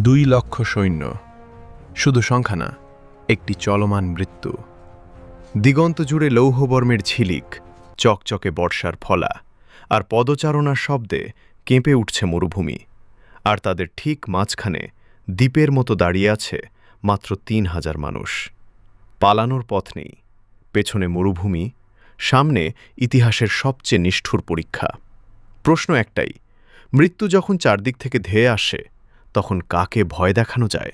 2,00,000 সৈন্য, শুধু সংখ্যা না, একটি চলমান মৃত্যু। দিগন্ত জুড়ে লৌহবর্মের ঝিলিক, চকচকে বর্ষার ফলা, আর পদচারণার শব্দে কেঁপে উঠছে মরুভূমি। আর তাদের ঠিক মাঝখানে দ্বীপের মতো দাঁড়িয়ে আছে মাত্র 3,000 মানুষ। পালানোর পথ নেই, পেছনে মরুভূমি, সামনে ইতিহাসের সবচেয়ে নিষ্ঠুর পরীক্ষা। প্রশ্ন একটাই, মৃত্যু যখন চারদিক থেকে ধেয়ে আসে, তখন কাকে ভয় দেখানো যায়?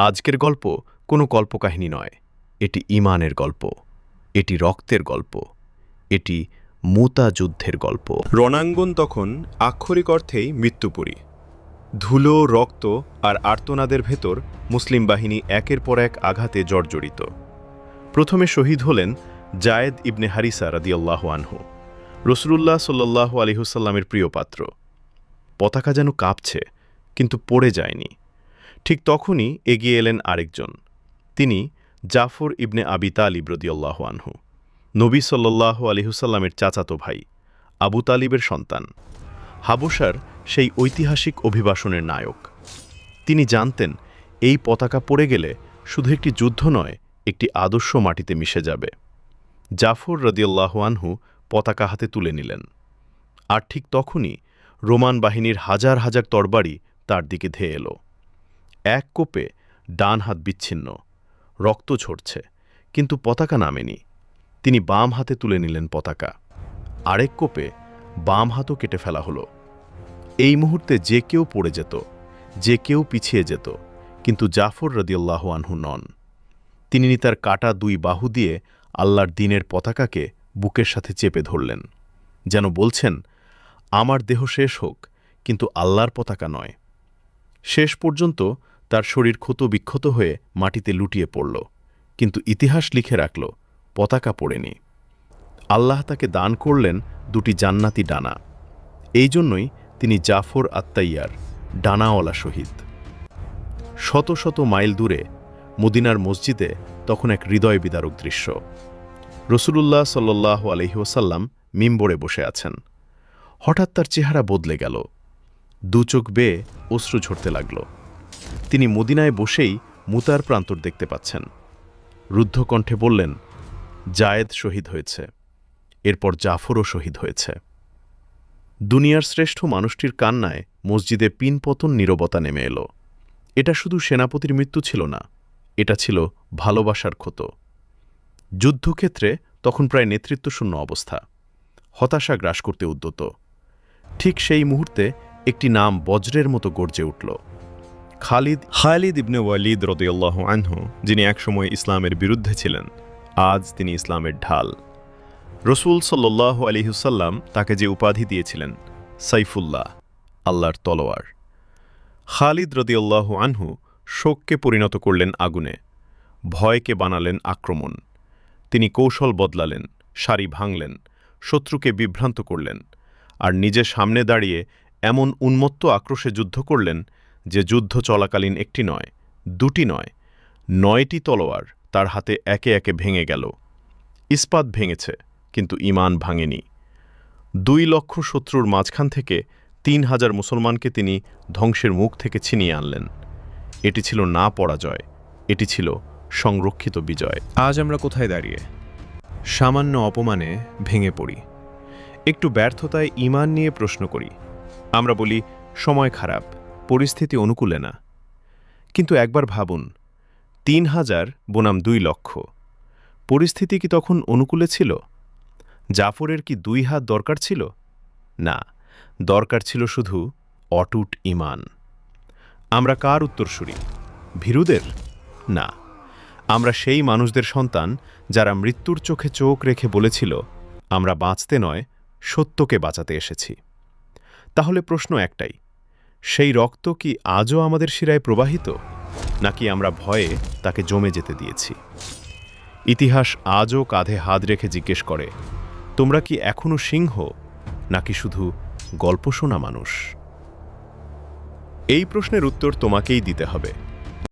আজকের গল্প কোনো কল্পকাহিনী নয়, এটি ঈমানের গল্প, এটি রক্তের গল্প, এটি মুতা যুদ্ধের গল্প। রণাঙ্গন তখন আক্ষরিক অর্থেই মৃত্যুপুরী। ধুলো, রক্ত আর আর্তনাদের ভেতর মুসলিম বাহিনী একের পর এক আঘাতে জর্জরিত। প্রথমে শহীদ হলেন জায়েদ ইবনে হারিসা রাদিয়াল্লাহু আনহু, রাসূলুল্লাহ সাল্লাল্লাহু আলাইহি ওয়াসাল্লামের প্রিয় পাত্র। পতাকা যেন কাঁপছে, কিন্তু পড়ে যায়নি। ঠিক তখনই এগিয়ে এলেন আরেকজন, তিনি জাফর ইবনে আবি তালিব রাদিয়াল্লাহু আনহু, নবী সাল্লাল্লাহু আলাইহি ওয়াসাল্লামের চাচাতো ভাই, আবু তালিবের সন্তান, হাবশার সেই ঐতিহাসিক অভিবাসনের নায়ক। তিনি জানতেন এই পতাকা পড়ে গেলে শুধু একটি যুদ্ধ নয়, একটি আদর্শ মাটিতে মিশে যাবে। জাফর রাদিয়াল্লাহু আনহু পতাকা হাতে তুলে নিলেন। আর ঠিক তখনই রোমান বাহিনীর হাজার হাজার তরবারি তার দিকে ধেয়ে এলো। এক কোপে ডান হাত বিচ্ছিন্ন, রক্ত ঝরছে, কিন্তু পতাকা নামেনি। তিনি বাম হাতে তুলে নিলেন পতাকা। আরেক কোপে বাম হাতও কেটে ফেলা হলো। এই মুহূর্তে যে কেউ পড়ে যেত, যে কেউ পিছিয়ে যেত, কিন্তু জাফর রাদিয়াল্লাহু আনহু নন। তিনি তার কাটা দুই বাহু দিয়ে আল্লাহর দ্বীনের পতাকাকে বুকের সাথে চেপে ধরলেন, যেন বলছেন, আমার দেহ শেষ হোক, কিন্তু আল্লাহর পতাকা নয়। শেষ পর্যন্ত তার শরীর ক্ষত বিক্ষত হয়ে মাটিতে লুটিয়ে পড়ল, কিন্তু ইতিহাস লিখে রাখল পতাকা পড়েনি। আল্লাহ তাকে দান করলেন দুটি জান্নাতি ডানা। এই জন্যই তিনি জাফর আত্তাইয়ার, ডানাওয়ালা শহীদ। শত শত মাইল দূরে মদিনার মসজিদে তখন এক হৃদয় বিদারক দৃশ্য। রাসূলুল্লাহ সাল্লাল্লাহু আলাইহি ওয়াসাল্লাম মিম্বরে বসে আছেন। হঠাৎ তার চেহারা বদলে গেল, দু চোখ বেয়ে অশ্রু ঝরতে লাগল। তিনি মদিনায় বসেই মুতার প্রান্তর দেখতে পাচ্ছেন। রুদ্ধ কণ্ঠে বললেন, জায়েদ শহীদ হয়েছে, এরপর জাফরও শহীদ হয়েছে। দুনিয়ার শ্রেষ্ঠ মানুষটির কান্নায় মসজিদে পিনপতন নীরবতা নেমে এলো। এটা শুধু সেনাপতির মৃত্যু ছিল না, এটা ছিল ভালোবাসার ক্ষত। যুদ্ধক্ষেত্রে তখন প্রায় নেতৃত্বশূন্য অবস্থা, হতাশা গ্রাস করতে উদ্যত। ঠিক সেই মুহূর্তে একটি নাম বজ্রের মতো গর্জে উঠল, খালিদ ইবনে ওয়ালিদ রাদিয়াল্লাহু আনহু, যিনি একসময় ইসলামের বিরুদ্ধে ছিলেন, আজ তিনি ইসলামের ঢাল। রাসূল সাল্লাল্লাহু আলাইহি ওয়াসাল্লাম তাকে যে উপাধি দিয়েছিলেন, সাইফুল্লাহ, আল্লাহর তলোয়ার। খালিদ রাদিয়াল্লাহু আনহু শোককে পরিণত করলেন আগুনে, ভয়কে বানালেন আক্রমণ। তিনি কৌশল বদলালেন, সারি ভাঙলেন, শত্রুকে বিভ্রান্ত করলেন, আর নিজের সামনে দাঁড়িয়ে এমন উন্মত্ত আক্রোশে যুদ্ধ করলেন যে যুদ্ধ চলাকালীন একটি নয়, দুটি নয়, 9টি তলোয়ার তার হাতে একে একে ভেঙে গেল। ইস্পাত ভেঙেছে, কিন্তু ঈমান ভাঙেনি। 2,00,000 শত্রুর মাঝখান থেকে 3,000 মুসলমানকে তিনি ধ্বংসের মুখ থেকে ছিনিয়ে আনলেন। এটি ছিল না পরাজয়, এটি ছিল সংরক্ষিত বিজয়। আজ আমরা কোথায় দাঁড়িয়ে? সামান্য অপমানে ভেঙে পড়ি, একটু ব্যর্থতায় ঈমান নিয়ে প্রশ্ন করি। আমরা বলি, সময় খারাপ, পরিস্থিতি অনুকূলে না। কিন্তু একবার ভাবুন, 3,000 বনাম 2,00,000, পরিস্থিতি কি তখন অনুকূলে ছিল? জাফরের কি 2 হাত দরকার ছিল? না, দরকার ছিল শুধু অটুট ঈমান। আমরা কার উত্তরসূরি? ভীরুদের? না, আমরা সেই মানুষদের সন্তান যারা মৃত্যুর চোখে চোখ রেখে বলেছিল, আমরা বাঁচতে নয়, সত্যকে বাঁচাতে এসেছি। তাহলে প্রশ্ন একটাই, সেই রক্ত কি আজও আমাদের শিরায় প্রবাহিত, নাকি আমরা ভয়ে তাকে জমে যেতে দিয়েছি? ইতিহাস আজও কাঁধে হাত রেখে জিজ্ঞেস করে, তোমরা কি এখনো সিংহ, নাকি শুধু গল্প শোনা মানুষ? এই প্রশ্নের উত্তর তোমাকেই দিতে হবে।